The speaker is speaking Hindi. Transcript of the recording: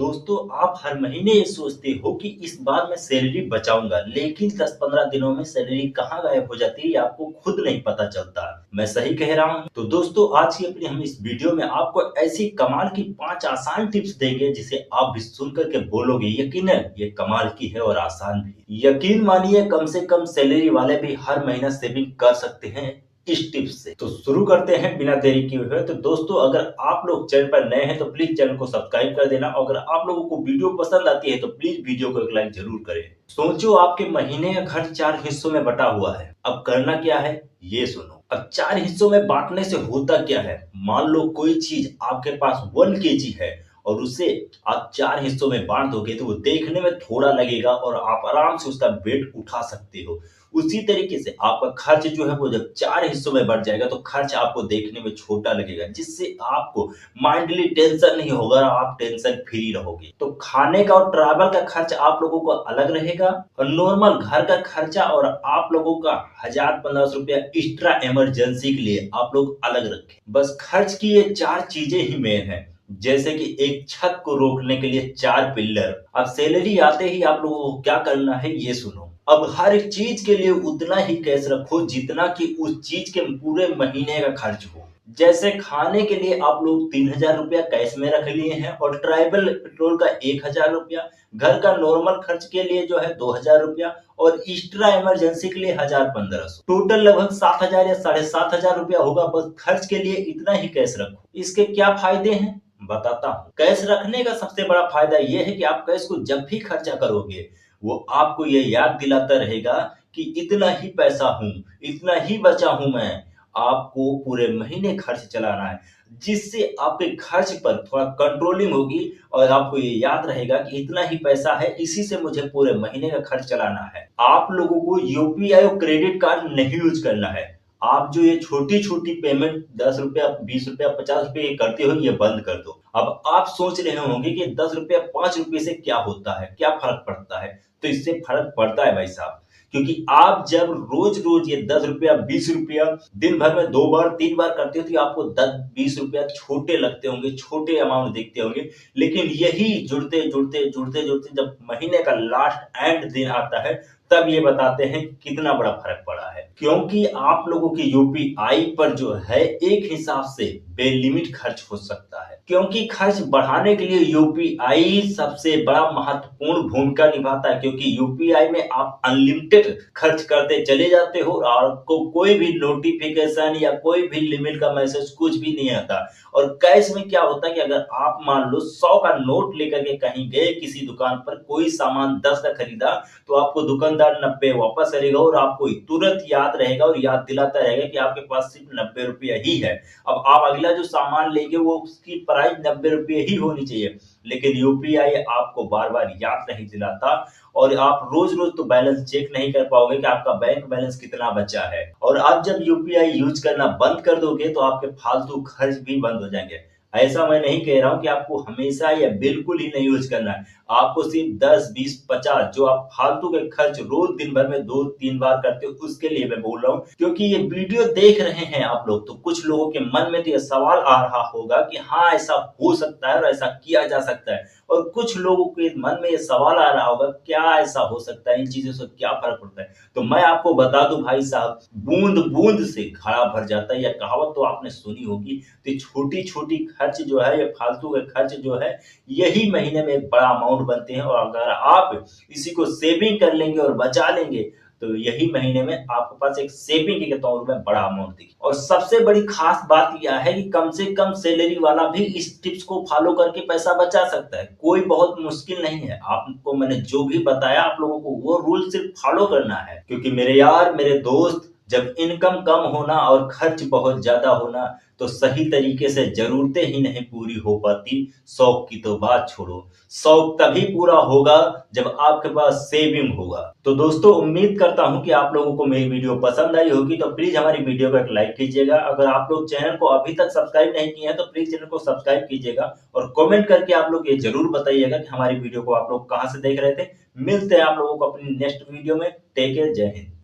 दोस्तों, आप हर महीने ये सोचते हो कि इस बार मैं सैलरी बचाऊंगा, लेकिन 10-15 दिनों में सैलरी कहाँ गायब हो जाती है ये आपको खुद नहीं पता चलता। मैं सही कह रहा हूँ? तो दोस्तों, आज की अपनी हम इस वीडियो में आपको ऐसी कमाल की 5 आसान टिप्स देंगे जिसे आप भी सुन करके बोलोगे यकीनन ये कमाल की है और आसान भी। यकीन मानिए, कम से कम सैलरी वाले भी हर महीना सेविंग कर सकते हैं इस टिप्स से। तो शुरू करते हैं बिना देरी किए हुए। तो दोस्तों, अगर आप लोग चैनल पर नए हैं तो प्लीज चैनल को सब्सक्राइब कर देना। अगर आप लोगों को वीडियो पसंद आती है तो प्लीज वीडियो को एक लाइक जरूर करें। सोचो, आपके महीने का खर्च 4 हिस्सों में बटा हुआ है। अब करना क्या है ये सुनो। अब 4 हिस्सों में बांटने से होता क्या है, मान लो कोई चीज आपके पास 1 केजी है और उसे आप 4 हिस्सों में बांट दोगे तो वो देखने में थोड़ा लगेगा और आप आराम से उसका वेट उठा सकते हो। उसी तरीके से आपका खर्च जो है वो जब 4 हिस्सों में बढ़ जाएगा तो खर्च आपको देखने में छोटा लगेगा, जिससे आपको माइंडली टेंशन नहीं होगा और आप टेंशन फ्री रहोगे। तो खाने का और ट्रैवल का खर्च आप लोगों को अलग रहेगा और नॉर्मल घर का खर्चा और आप लोगों का 1000-1500 रुपया एक्स्ट्रा इमरजेंसी के लिए आप लोग अलग रखें। बस खर्च की ये 4 चीजें ही मेन है, जैसे कि एक छत को रोकने के लिए 4 पिल्लर। अब सैलरी आते ही आप लोगों को क्या करना है ये सुनो। अब हर एक चीज के लिए उतना ही कैश रखो जितना कि उस चीज के पूरे महीने का खर्च हो। जैसे खाने के लिए आप लोग 3000 रुपया कैश में रख लिए हैं और ट्राइबल पेट्रोल का 1000 रुपया, घर का नॉर्मल खर्च के लिए जो है 2000 रुपया और एक्स्ट्रा इमरजेंसी के लिए 1500। टोटल लगभग 7000 या 7500 रुपया होगा। बस खर्च के लिए इतना ही कैश रखो। इसके क्या फायदे हैं बताता हूँ। कैश रखने का सबसे बड़ा फायदा यह है कि आप कैश को जब भी खर्चा करोगे वो आपको ये याद दिलाता रहेगा कि इतना ही पैसा हूँ, इतना ही बचा हूँ मैं। आपको पूरे महीने खर्च चलाना है, जिससे आपके खर्च पर थोड़ा कंट्रोलिंग होगी और आपको ये याद रहेगा कि इतना ही पैसा है, इसी से मुझे पूरे महीने का खर्च चलाना है। आप लोगों को यूपीआई और क्रेडिट कार्ड नहीं यूज करना है। आप जो ये छोटी छोटी पेमेंट 10 रुपया, 20 रुपया, 50 रुपये करते हो ये बंद कर दो। अब आप सोच रहे होंगे कि 10 रुपया 5 रुपये से क्या होता है, क्या फर्क पड़ता है। तो इससे फर्क पड़ता है भाई साहब, क्योंकि आप जब रोज रोज ये 10 रुपया 20 रुपया दिन भर में 2 बार 3 बार करते हो तो आपको 10-20 रुपया छोटे लगते होंगे, छोटे अमाउंट दिखते होंगे। लेकिन यही जुड़ते जुड़ते जुड़ते जुड़ते जब महीने का लास्ट एंड दिन आता है तब ये बताते हैं कितना बड़ा फर्क पड़ा है। क्योंकि आप लोगों की यूपीआई पर जो है एक हिसाब से बेलिमिट खर्च हो सकता है, क्योंकि खर्च बढ़ाने के लिए यूपीआई सबसे बड़ा महत्वपूर्ण भूमिका निभाता है। क्योंकि यूपीआई में आप अनलिमिटेड खर्च करते चले जाते हो और आपको कोई भी नोटिफिकेशन या कोई भी लिमिट का मैसेज कुछ भी नहीं आता। और कैश में क्या होता है कि अगर आप मान लो 100 का नोट लेकर के कहीं गए किसी दुकान पर, कोई सामान 10 का खरीदा तो आपको दुकानदार 90 वापस करेगा और आपको तुरंत याद रहेगा और याद दिलाता रहेगा कि आपके पास सिर्फ 90 रुपया ही है। अब आप अगला जो सामान लेंगे वो उसकी प्राइस 90 रुपये ही होनी चाहिए, लेकिन यूपीआई आपको बार बार याद नहीं दिलाता और आप रोज रोज तो बैलेंस चेक नहीं कर पाओगे कि आपका बैंक बैलेंस कितना बचा है। और आप जब यूपीआई यूज करना बंद कर दोगे तो आपके फालतू खर्च भी बंद हो जाएंगे। ऐसा मैं नहीं कह रहा हूं कि आपको हमेशा या बिल्कुल ही नहीं यूज करना है। आपको सिर्फ 10, 20, 50 जो आप फालतू के खर्च रोज दिन भर में 2-3 बार करते हो उसके लिए मैं बोल रहा हूँ। क्योंकि ये वीडियो देख रहे हैं आप लोग तो कुछ लोगों के मन में तो यह सवाल आ रहा होगा कि हाँ, ऐसा हो सकता है और ऐसा किया जा सकता है। और कुछ लोगों के मन में ये सवाल आ रहा होगा क्या ऐसा हो सकता है, इन चीजों से क्या फर्क पड़ता है। तो मैं आपको बता दूं भाई साहब, बूंद बूंद से घड़ा भर जाता है, यह कहावत तो आपने सुनी होगी। तो छोटी छोटी खर्च जो है, ये फालतू के खर्च जो है, यही महीने में एक बड़ा अमाउंट बनते हैं। और अगर आप इसी को सेविंग कर लेंगे और बचा लेंगे तो यही महीने में आपके पास एक सेविंग के तौर में बड़ा अमाउंट दिखे। और सबसे बड़ी खास बात यह है कि कम से कम सैलरी वाला भी इस टिप्स को फॉलो करके पैसा बचा सकता है। कोई बहुत मुश्किल नहीं है। आपको मैंने जो भी बताया आप लोगों को वो रूल सिर्फ फॉलो करना है। क्योंकि मेरे यार, मेरे दोस्त, जब इनकम कम होना और खर्च बहुत ज्यादा होना तो सही तरीके से जरूरतें ही नहीं पूरी हो पाती। शौक की तो बात छोड़ो, शौक तभी पूरा होगा जब आपके पास सेविंग होगा। तो दोस्तों, उम्मीद करता हूं कि आप लोगों को मेरी वीडियो पसंद आई होगी। तो प्लीज हमारी वीडियो को एक लाइक कीजिएगा। अगर आप लोग चैनल को अभी तक सब्सक्राइब नहीं किए हैं तो प्लीज चैनल को सब्सक्राइब कीजिएगा और कमेंट करके आप लोग ये जरूर बताइएगा कि हमारी वीडियो को आप लोग कहां से देख रहे थे। मिलते हैं आप लोगों को अपनी नेक्स्ट वीडियो में। टेक केयर, जय हिंद।